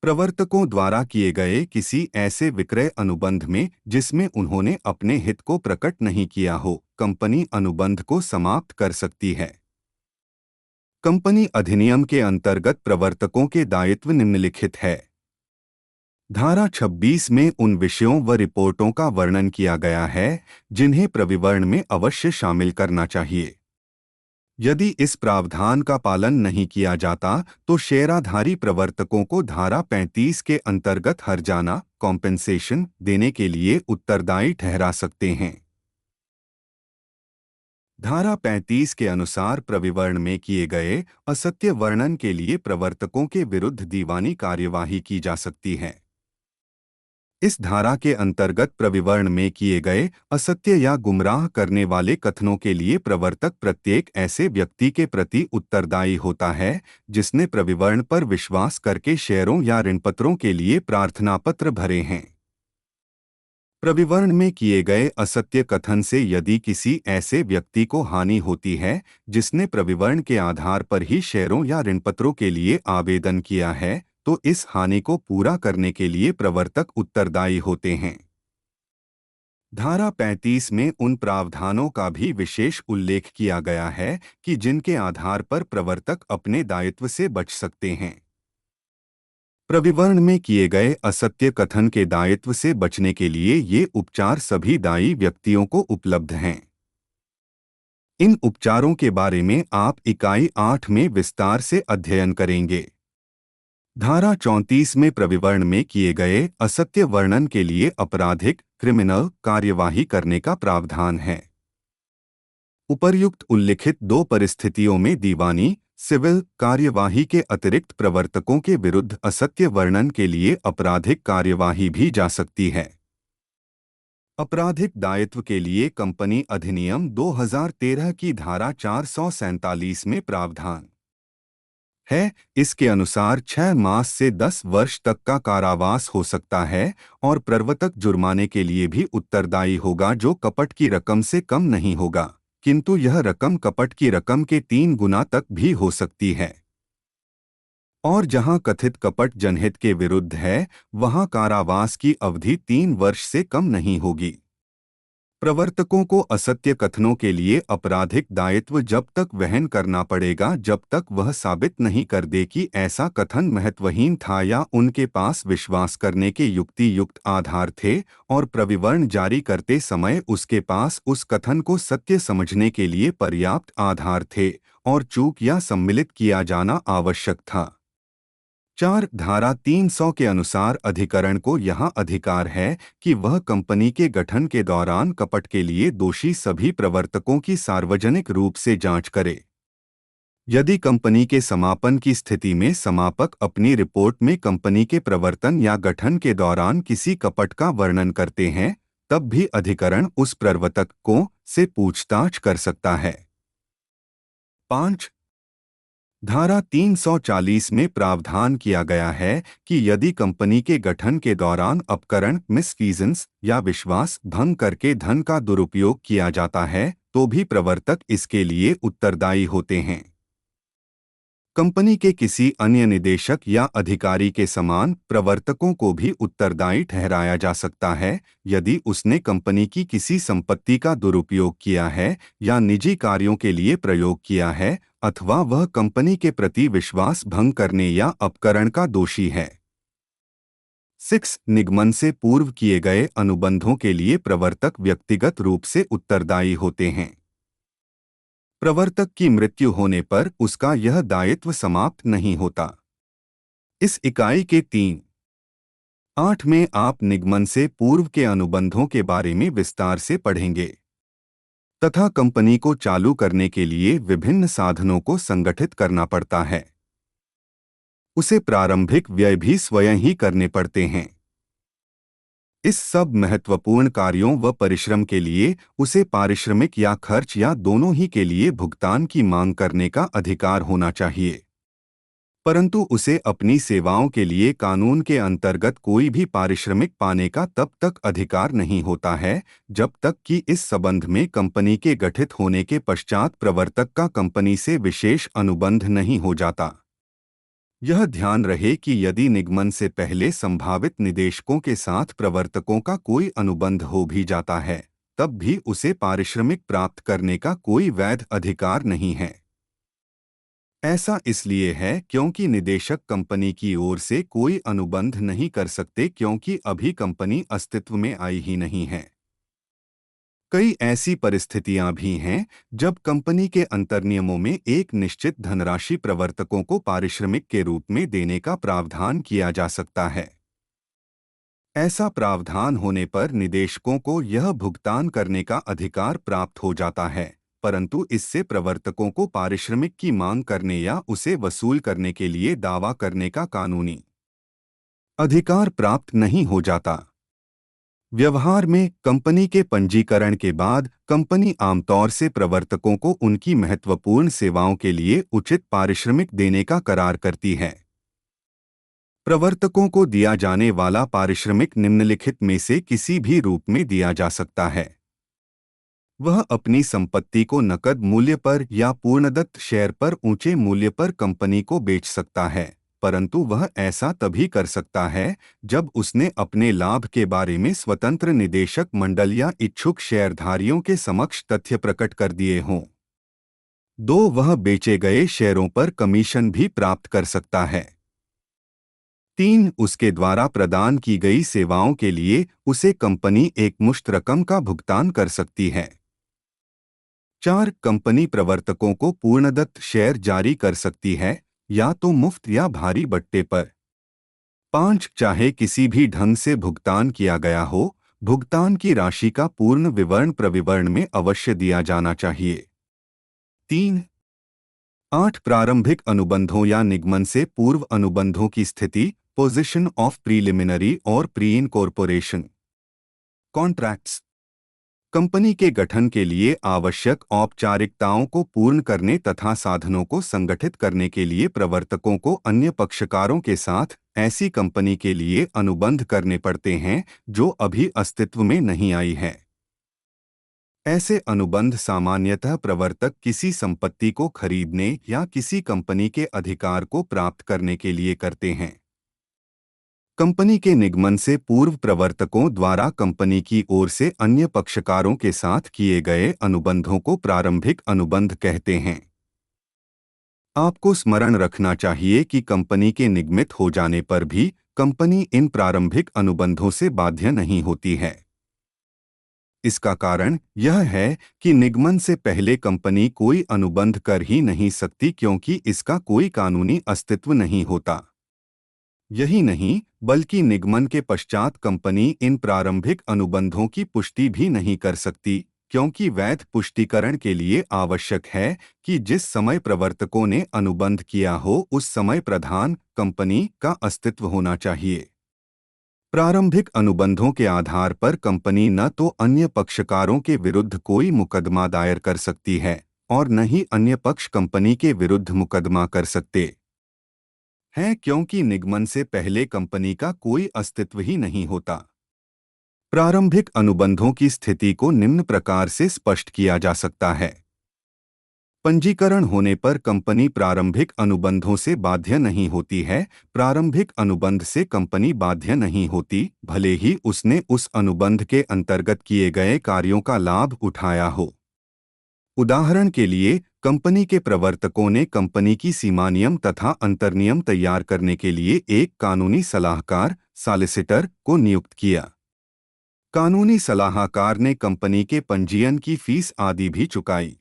प्रवर्तकों द्वारा किए गए किसी ऐसे विक्रय अनुबंध में जिसमें उन्होंने अपने हित को प्रकट नहीं किया हो, कंपनी अनुबंध को समाप्त कर सकती है। कंपनी अधिनियम के अंतर्गत प्रवर्तकों के दायित्व निम्नलिखित है। धारा 26 में उन विषयों व रिपोर्टों का वर्णन किया गया है जिन्हें प्रविवरण में अवश्य शामिल करना चाहिए। यदि इस प्रावधान का पालन नहीं किया जाता तो शेयराधारी प्रवर्तकों को धारा 35 के अंतर्गत हर्जाना कॉम्पेंसेशन देने के लिए उत्तरदायी ठहरा सकते हैं। धारा 35 के अनुसार प्रविवरण में किए गए असत्य वर्णन के लिए प्रवर्तकों के विरुद्ध दीवानी कार्यवाही की जा सकती है। इस धारा के अंतर्गत प्रविवरण में किए गए असत्य या गुमराह करने वाले कथनों के लिए प्रवर्तक प्रत्येक ऐसे व्यक्ति के प्रति उत्तरदायी होता है जिसने प्रविवरण पर विश्वास करके शेयरों या ऋणपत्रों के लिए प्रार्थना पत्र भरे हैं। प्रविवरण में किए गए असत्य कथन से यदि किसी ऐसे व्यक्ति को हानि होती है जिसने प्रविवरण के आधार पर ही शेयरों या ऋणपत्रों के लिए आवेदन किया है, तो इस हानि को पूरा करने के लिए प्रवर्तक उत्तरदायी होते हैं। धारा 35 में उन प्रावधानों का भी विशेष उल्लेख किया गया है कि जिनके आधार पर प्रवर्तक अपने दायित्व से बच सकते हैं। प्रविवरण में किए गए असत्य कथन के दायित्व से बचने के लिए ये उपचार सभी दायी व्यक्तियों को उपलब्ध हैं। इन उपचारों के बारे में आप इकाई 8 में विस्तार से अध्ययन करेंगे। धारा 34 में प्रविवरण में किए गए असत्य वर्णन के लिए आपराधिक क्रिमिनल कार्यवाही करने का प्रावधान है। उपर्युक्त उल्लिखित दो परिस्थितियों में दीवानी सिविल कार्यवाही के अतिरिक्त प्रवर्तकों के विरुद्ध असत्य वर्णन के लिए आपराधिक कार्यवाही भी जा सकती है। आपराधिक दायित्व के लिए कंपनी अधिनियम 2013 की धारा 447 में प्रावधान है। इसके अनुसार 6 मास से 10 वर्ष तक का कारावास हो सकता है और प्रवर्तक जुर्माने के लिए भी उत्तरदायी होगा जो कपट की रकम से कम नहीं होगा। किंतु यह रकम कपट की रकम के 3 गुना तक भी हो सकती है। और जहां कथित कपट जनहित के विरुद्ध है, वहां कारावास की अवधि 3 वर्ष से कम नहीं होगी। प्रवर्तकों को असत्य कथनों के लिए आपराधिक दायित्व जब तक वहन करना पड़ेगा जब तक वह साबित नहीं कर दे कि ऐसा कथन महत्वहीन था या उनके पास विश्वास करने के युक्ति युक्त आधार थे, और प्रविवरण जारी करते समय उसके पास उस कथन को सत्य समझने के लिए पर्याप्त आधार थे और चूक या सम्मिलित किया जाना आवश्यक था। 4 धारा 300 के अनुसार अधिकरण को यह अधिकार है कि वह कंपनी के गठन के दौरान कपट के लिए दोषी सभी प्रवर्तकों की सार्वजनिक रूप से जांच करे। यदि कंपनी के समापन की स्थिति में समापक अपनी रिपोर्ट में कंपनी के प्रवर्तन या गठन के दौरान किसी कपट का वर्णन करते हैं, तब भी अधिकरण उस प्रवर्तक को से पूछताछ कर सकता है। 5 धारा 340 में प्रावधान किया गया है कि यदि कंपनी के गठन के दौरान अपकरण मिसफीजेंस या विश्वास भंग करके धन का दुरुपयोग किया जाता है, तो भी प्रवर्तक इसके लिए उत्तरदायी होते हैं। कंपनी के किसी अन्य निदेशक या अधिकारी के समान प्रवर्तकों को भी उत्तरदायी ठहराया जा सकता है यदि उसने कंपनी की किसी संपत्ति का दुरुपयोग किया है या निजी कार्यों के लिए प्रयोग किया है, अथवा वह कंपनी के प्रति विश्वास भंग करने या अपकरण का दोषी है। 6 निगमन से पूर्व किए गए अनुबंधों के लिए प्रवर्तक व्यक्तिगत रूप से उत्तरदायी होते हैं। प्रवर्तक की मृत्यु होने पर उसका यह दायित्व समाप्त नहीं होता। इस इकाई के 3.8 में आप निगमन से पूर्व के अनुबंधों के बारे में विस्तार से पढ़ेंगे तथा कंपनी को चालू करने के लिए विभिन्न साधनों को संगठित करना पड़ता है। उसे प्रारंभिक व्यय भी स्वयं ही करने पड़ते हैं। इस सब महत्वपूर्ण कार्यों व परिश्रम के लिए उसे पारिश्रमिक या खर्च या दोनों ही के लिए भुगतान की मांग करने का अधिकार होना चाहिए, परंतु उसे अपनी सेवाओं के लिए कानून के अंतर्गत कोई भी पारिश्रमिक पाने का तब तक अधिकार नहीं होता है जब तक कि इस संबंध में कंपनी के गठित होने के पश्चात प्रवर्तक का कंपनी से विशेष अनुबंध नहीं हो जाता। यह ध्यान रहे कि यदि निगमन से पहले संभावित निदेशकों के साथ प्रवर्तकों का कोई अनुबंध हो भी जाता है, तब भी उसे पारिश्रमिक प्राप्त करने का कोई वैध अधिकार नहीं है। ऐसा इसलिए है क्योंकि निदेशक कंपनी की ओर से कोई अनुबंध नहीं कर सकते क्योंकि अभी कंपनी अस्तित्व में आई ही नहीं है। कई ऐसी परिस्थितियां भी हैं जब कंपनी के अंतर्नियमों में एक निश्चित धनराशि प्रवर्तकों को पारिश्रमिक के रूप में देने का प्रावधान किया जा सकता है। ऐसा प्रावधान होने पर निदेशकों को यह भुगतान करने का अधिकार प्राप्त हो जाता है, परंतु इससे प्रवर्तकों को पारिश्रमिक की मांग करने या उसे वसूल करने के लिए दावा करने का कानूनी अधिकार प्राप्त नहीं हो जाता। व्यवहार में कंपनी के पंजीकरण के बाद कंपनी आमतौर से प्रवर्तकों को उनकी महत्वपूर्ण सेवाओं के लिए उचित पारिश्रमिक देने का करार करती है। प्रवर्तकों को दिया जाने वाला पारिश्रमिक निम्नलिखित में से किसी भी रूप में दिया जा सकता है। वह अपनी संपत्ति को नकद मूल्य पर या पूर्णदत्त शेयर पर ऊंचे मूल्य पर कंपनी को बेच सकता है, परंतु वह ऐसा तभी कर सकता है जब उसने अपने लाभ के बारे में स्वतंत्र निदेशक मंडल या इच्छुक शेयरधारियों के समक्ष तथ्य प्रकट कर दिए हों। 2 वह बेचे गए शेयरों पर कमीशन भी प्राप्त कर सकता है। 3 उसके द्वारा प्रदान की गई सेवाओं के लिए उसे कंपनी एकमुश्त रकम का भुगतान कर सकती है। 4 कंपनी प्रवर्तकों को पूर्णदत्त शेयर जारी कर सकती है, या तो मुफ्त या भारी बट्टे पर। 5 चाहे किसी भी ढंग से भुगतान किया गया हो, भुगतान की राशि का पूर्ण विवरण प्रविवरण में अवश्य दिया जाना चाहिए। 3.8 प्रारंभिक अनुबंधों या निगमन से पूर्व अनुबंधों की स्थिति, पोजीशन ऑफ प्रीलिमिनरी और प्री इनकॉर्पोरेशन कॉन्ट्रैक्ट्स। कंपनी के गठन के लिए आवश्यक औपचारिकताओं को पूर्ण करने तथा साधनों को संगठित करने के लिए प्रवर्तकों को अन्य पक्षकारों के साथ ऐसी कंपनी के लिए अनुबंध करने पड़ते हैं जो अभी अस्तित्व में नहीं आई है। ऐसे अनुबंध सामान्यतः प्रवर्तक किसी संपत्ति को खरीदने या किसी कंपनी के अधिकार को प्राप्त करने के लिए करते हैं। कंपनी के निगमन से पूर्व प्रवर्तकों द्वारा कंपनी की ओर से अन्य पक्षकारों के साथ किए गए अनुबंधों को प्रारंभिक अनुबंध कहते हैं। आपको स्मरण रखना चाहिए कि कंपनी के निगमित हो जाने पर भी कंपनी इन प्रारंभिक अनुबंधों से बाध्य नहीं होती है। इसका कारण यह है कि निगमन से पहले कंपनी कोई अनुबंध कर ही नहीं सकती, क्योंकि इसका कोई कानूनी अस्तित्व नहीं होता। यही नहीं, बल्कि निगमन के पश्चात कंपनी इन प्रारंभिक अनुबंधों की पुष्टि भी नहीं कर सकती, क्योंकि वैध पुष्टिकरण के लिए आवश्यक है कि जिस समय प्रवर्तकों ने अनुबंध किया हो उस समय प्रधान कंपनी का अस्तित्व होना चाहिए। प्रारंभिक अनुबंधों के आधार पर कंपनी न तो अन्य पक्षकारों के विरुद्ध कोई मुकदमा दायर कर सकती है और न ही अन्य पक्ष कंपनी के विरुद्ध मुकदमा कर सकते हैं, क्योंकि निगमन से पहले कंपनी का कोई अस्तित्व ही नहीं होता। प्रारंभिक अनुबंधों की स्थिति को निम्न प्रकार से स्पष्ट किया जा सकता है। पंजीकरण होने पर कंपनी प्रारंभिक अनुबंधों से बाध्य नहीं होती है। प्रारंभिक अनुबंध से कंपनी बाध्य नहीं होती, भले ही उसने उस अनुबंध के अंतर्गत किए गए कार्यों का लाभ उठाया हो। उदाहरण के लिए, कंपनी के प्रवर्तकों ने कंपनी की सीमानियम तथा अंतर्नियम तैयार करने के लिए एक कानूनी सलाहकार सॉलिसिटर को नियुक्त किया। कानूनी सलाहकार ने कंपनी के पंजीयन की फीस आदि भी चुकाई।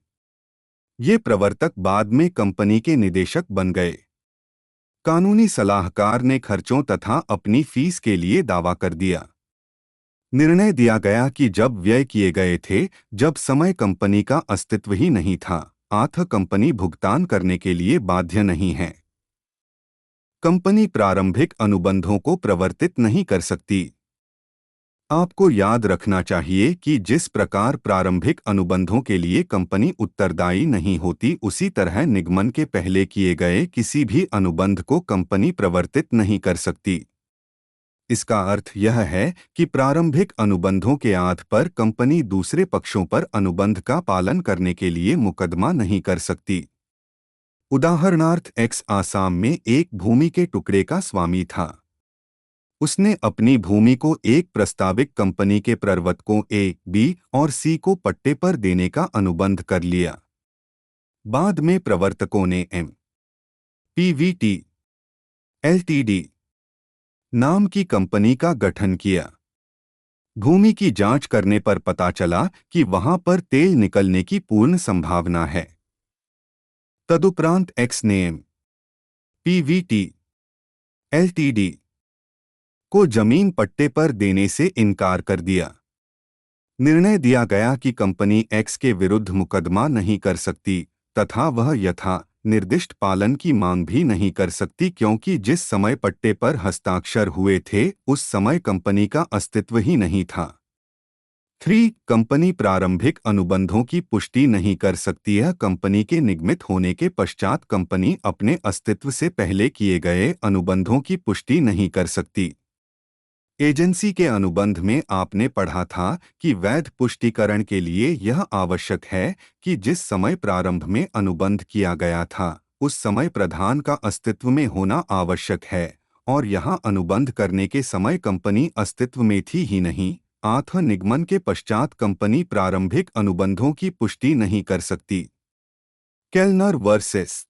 ये प्रवर्तक बाद में कंपनी के निदेशक बन गए। कानूनी सलाहकार ने खर्चों तथा अपनी फीस के लिए दावा कर दिया। निर्णय दिया गया कि जब व्यय किए गए थे, जब समय कंपनी का अस्तित्व ही नहीं था, अतः कंपनी भुगतान करने के लिए बाध्य नहीं है। कंपनी प्रारंभिक अनुबंधों को प्रवर्तित नहीं कर सकती। आपको याद रखना चाहिए कि जिस प्रकार प्रारंभिक अनुबंधों के लिए कंपनी उत्तरदायी नहीं होती, उसी तरह निगमन के पहले किए गए किसी भी अनुबंध को कंपनी प्रवर्तित नहीं कर सकती। इसका अर्थ यह है कि प्रारंभिक अनुबंधों के आधार पर कंपनी दूसरे पक्षों पर अनुबंध का पालन करने के लिए मुकदमा नहीं कर सकती। उदाहरणार्थ, एक्स आसाम में एक भूमि के टुकड़े का स्वामी था। उसने अपनी भूमि को एक प्रस्तावित कंपनी के प्रवर्तकों ए, बी और सी को पट्टे पर देने का अनुबंध कर लिया। बाद में प्रवर्तकों ने एम पीवीटी एलटीडी नाम की कंपनी का गठन किया। भूमि की जांच करने पर पता चला कि वहां पर तेल निकलने की पूर्ण संभावना है। तदुपरांत एक्स ने एम पीवीटी एलटीडी को जमीन पट्टे पर देने से इनकार कर दिया। निर्णय दिया गया कि कंपनी एक्स के विरुद्ध मुकदमा नहीं कर सकती तथा वह यथा निर्दिष्ट पालन की मांग भी नहीं कर सकती, क्योंकि जिस समय पट्टे पर हस्ताक्षर हुए थे उस समय कंपनी का अस्तित्व ही नहीं था। 3. कंपनी प्रारंभिक अनुबंधों की पुष्टि नहीं कर सकती है। कंपनी के निगमित होने के पश्चात कंपनी अपने अस्तित्व से पहले किए गए अनुबंधों की पुष्टि नहीं कर सकती। एजेंसी के अनुबंध में आपने पढ़ा था कि वैध पुष्टिकरण के लिए यह आवश्यक है कि जिस समय प्रारंभ में अनुबंध किया गया था उस समय प्रधान का अस्तित्व में होना आवश्यक है, और यहां अनुबंध करने के समय कंपनी अस्तित्व में थी ही नहीं, अतः निगमन के पश्चात कंपनी प्रारंभिक अनुबंधों की पुष्टि नहीं कर सकती। केल्नर वर्सेस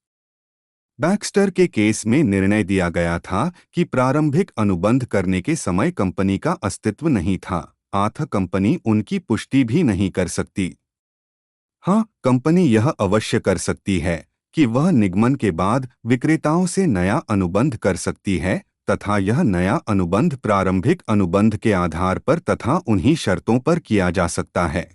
बैक्स्टर के केस में निर्णय दिया गया था कि प्रारंभिक अनुबंध करने के समय कंपनी का अस्तित्व नहीं था, अतः कंपनी उनकी पुष्टि भी नहीं कर सकती। हाँ, कंपनी यह अवश्य कर सकती है कि वह निगमन के बाद विक्रेताओं से नया अनुबंध कर सकती है तथा यह नया अनुबंध प्रारंभिक अनुबंध के आधार पर तथा उन्हीं शर्तों पर किया जा सकता है।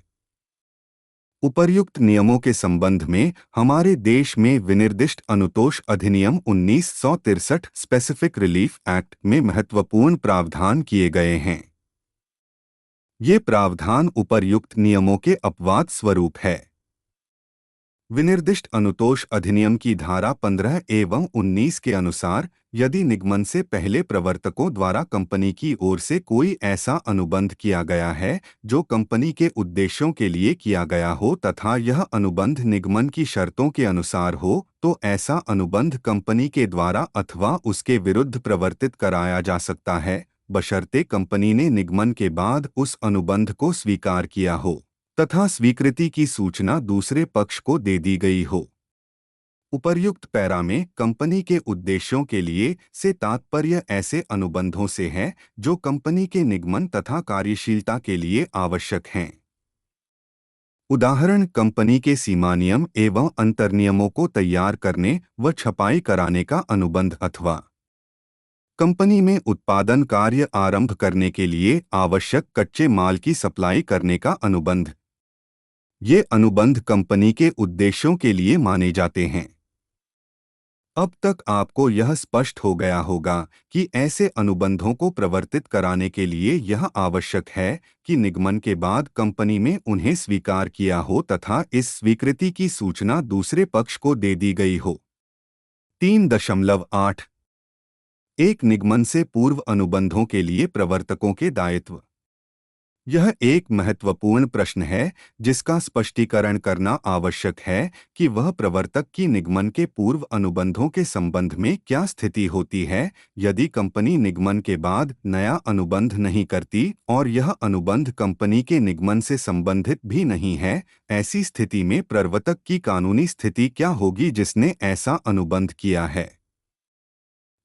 उपर्युक्त नियमों के संबंध में हमारे देश में विनिर्दिष्ट अनुतोष अधिनियम 1963 स्पेसिफिक रिलीफ एक्ट में महत्वपूर्ण प्रावधान किए गए हैं। ये प्रावधान उपर्युक्त नियमों के अपवाद स्वरूप है। विनिर्दिष्ट अनुतोष अधिनियम की धारा 15 एवं 19 के अनुसार यदि निगमन से पहले प्रवर्तकों द्वारा कंपनी की ओर से कोई ऐसा अनुबंध किया गया है जो कंपनी के उद्देश्यों के लिए किया गया हो तथा यह अनुबंध निगमन की शर्तों के अनुसार हो, तो ऐसा अनुबंध कंपनी के द्वारा अथवा उसके विरुद्ध प्रवर्तित कराया जा सकता है, बशर्ते कंपनी ने निगमन के बाद उस अनुबंध को स्वीकार किया हो तथा स्वीकृति की सूचना दूसरे पक्ष को दे दी गई हो। उपर्युक्त पैरा में कंपनी के उद्देश्यों के लिए से तात्पर्य ऐसे अनुबंधों से है जो कंपनी के निगमन तथा कार्यशीलता के लिए आवश्यक हैं। उदाहरण कंपनी के सीमा नियम एवं अंतर्नियमों को तैयार करने व छपाई कराने का अनुबंध अथवा कंपनी में उत्पादन कार्य आरंभ करने के लिए आवश्यक कच्चे माल की सप्लाई करने का अनुबंध। ये अनुबंध कंपनी के उद्देश्यों के लिए माने जाते हैं। अब तक आपको यह स्पष्ट हो गया होगा कि ऐसे अनुबंधों को प्रवर्तित कराने के लिए यह आवश्यक है कि निगमन के बाद कंपनी में उन्हें स्वीकार किया हो तथा इस स्वीकृति की सूचना दूसरे पक्ष को दे दी गई हो। 3.8 एक निगमन से पूर्व अनुबंधों के लिए प्रवर्तकों के दायित्व। यह एक महत्वपूर्ण प्रश्न है जिसका स्पष्टीकरण करना आवश्यक है कि वह प्रवर्तक की निगमन के पूर्व अनुबंधों के संबंध में क्या स्थिति होती है। यदि कंपनी निगमन के बाद नया अनुबंध नहीं करती और यह अनुबंध कंपनी के निगमन से संबंधित भी नहीं है, ऐसी स्थिति में प्रवर्तक की कानूनी स्थिति क्या होगी जिसने ऐसा अनुबंध किया है।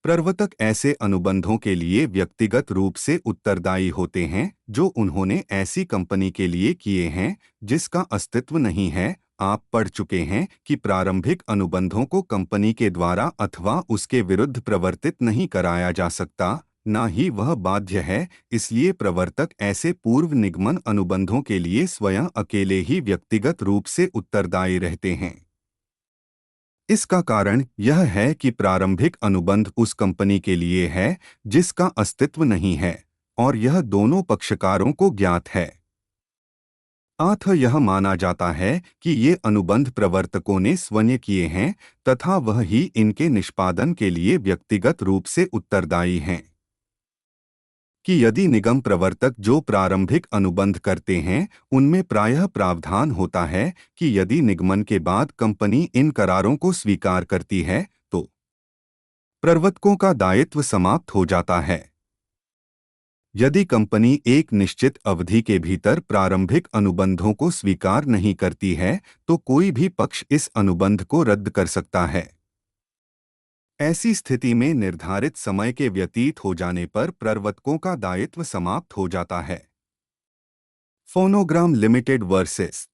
प्रवर्तक ऐसे अनुबंधों के लिए व्यक्तिगत रूप से उत्तरदायी होते हैं जो उन्होंने ऐसी कंपनी के लिए किए हैं जिसका अस्तित्व नहीं है। आप पढ़ चुके हैं कि प्रारंभिक अनुबंधों को कंपनी के द्वारा अथवा उसके विरुद्ध प्रवर्तित नहीं कराया जा सकता, न ही वह बाध्य है। इसलिए प्रवर्तक ऐसे पूर्व निगमन अनुबंधों के लिए स्वयं अकेले ही व्यक्तिगत रूप से उत्तरदायी रहते हैं। इसका कारण यह है कि प्रारंभिक अनुबंध उस कंपनी के लिए है जिसका अस्तित्व नहीं है और यह दोनों पक्षकारों को ज्ञात है। अतः यह माना जाता है कि ये अनुबंध प्रवर्तकों ने स्वयं किए हैं तथा वह ही इनके निष्पादन के लिए व्यक्तिगत रूप से उत्तरदायी हैं। कि यदि निगम प्रवर्तक जो प्रारंभिक अनुबंध करते हैं उनमें प्रायः प्रावधान होता है कि यदि निगमन के बाद कंपनी इन करारों को स्वीकार करती है तो प्रवर्तकों का दायित्व समाप्त हो जाता है। यदि कंपनी एक निश्चित अवधि के भीतर प्रारंभिक अनुबंधों को स्वीकार नहीं करती है तो कोई भी पक्ष इस अनुबंध को रद्द कर सकता है। ऐसी स्थिति में निर्धारित समय के व्यतीत हो जाने पर प्रवर्तकों का दायित्व समाप्त हो जाता है। फोनोग्राम लिमिटेड वर्सेस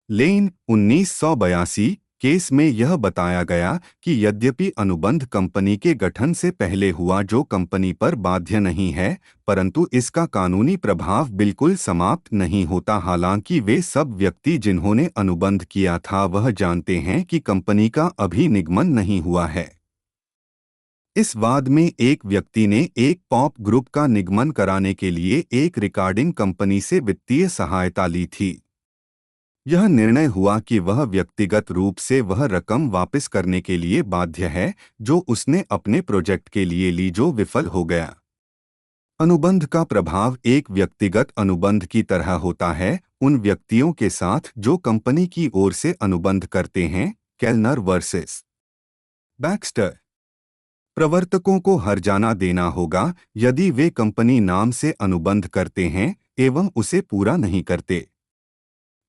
लेन 1982 केस में यह बताया गया कि यद्यपि अनुबंध कंपनी के गठन से पहले हुआ जो कंपनी पर बाध्य नहीं है, परंतु इसका कानूनी प्रभाव बिल्कुल समाप्त नहीं होता। हालांकि वे सब व्यक्ति जिन्होंने अनुबंध किया था वह जानते हैं कि कंपनी का अभी निगमन नहीं हुआ है। इस वाद में एक व्यक्ति ने एक पॉप ग्रुप का निगमन कराने के लिए एक रिकॉर्डिंग कंपनी से वित्तीय सहायता ली थी। यह निर्णय हुआ कि वह व्यक्तिगत रूप से वह रकम वापस करने के लिए बाध्य है जो उसने अपने प्रोजेक्ट के लिए ली जो विफल हो गया। अनुबंध का प्रभाव एक व्यक्तिगत अनुबंध की तरह होता है उन व्यक्तियों के साथ जो कंपनी की ओर से अनुबंध करते हैं। केल्नर वर्सेस बैक्स्टर प्रवर्तकों को हर्जाना देना होगा यदि वे कंपनी नाम से अनुबंध करते हैं एवं उसे पूरा नहीं करते।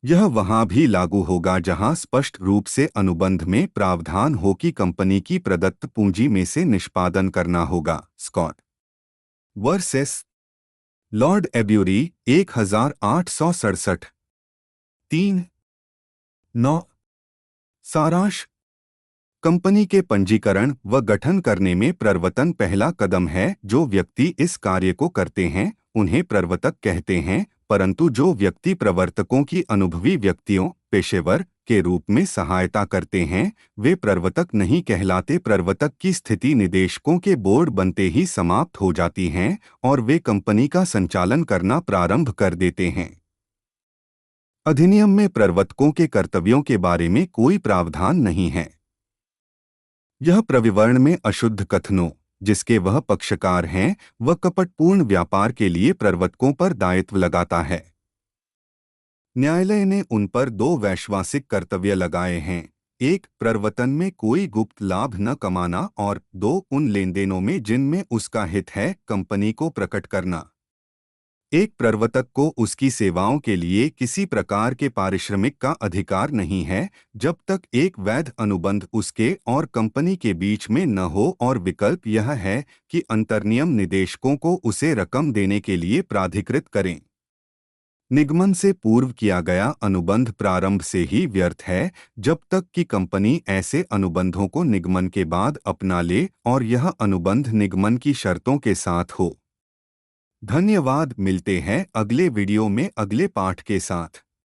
यह वहां भी लागू होगा जहां स्पष्ट रूप से अनुबंध में प्रावधान हो कि कंपनी की प्रदत्त पूंजी में से निष्पादन करना होगा। स्कॉट वर्सेस लॉर्ड एब्यूरी 1867 3-9 सारांश कंपनी के पंजीकरण व गठन करने में प्रवर्तन पहला कदम है। जो व्यक्ति इस कार्य को करते हैं उन्हें प्रवर्तक कहते हैं, परंतु जो व्यक्ति प्रवर्तकों की अनुभवी व्यक्तियों पेशेवर के रूप में सहायता करते हैं वे प्रवर्तक नहीं कहलाते। प्रवर्तक की स्थिति निदेशकों के बोर्ड बनते ही समाप्त हो जाती है और वे कंपनी का संचालन करना प्रारंभ कर देते हैं। अधिनियम में प्रवर्तकों के कर्तव्यों के बारे में कोई प्रावधान नहीं है। यह प्रविवरण में अशुद्ध कथनों जिसके वह पक्षकार हैं, वह कपटपूर्ण व्यापार के लिए प्रवर्तकों पर दायित्व लगाता है। न्यायालय ने उन पर 2 वैश्वासिक कर्तव्य लगाए हैं। 1. प्रवर्तन में कोई गुप्त लाभ न कमाना और 2. उन लेनदेनों में जिनमें उसका हित है कंपनी को प्रकट करना। एक प्रवर्तक को उसकी सेवाओं के लिए किसी प्रकार के पारिश्रमिक का अधिकार नहीं है जब तक एक वैध अनुबंध उसके और कंपनी के बीच में न हो, और विकल्प यह है कि अंतर्नियम निदेशकों को उसे रकम देने के लिए प्राधिकृत करें। निगमन से पूर्व किया गया अनुबंध प्रारंभ से ही व्यर्थ है जब तक कि कंपनी ऐसे अनुबंधों को निगमन के बाद अपना ले और यह अनुबंध निगमन की शर्तों के साथ हो। धन्यवाद। मिलते हैं अगले वीडियो में अगले पाठ के साथ।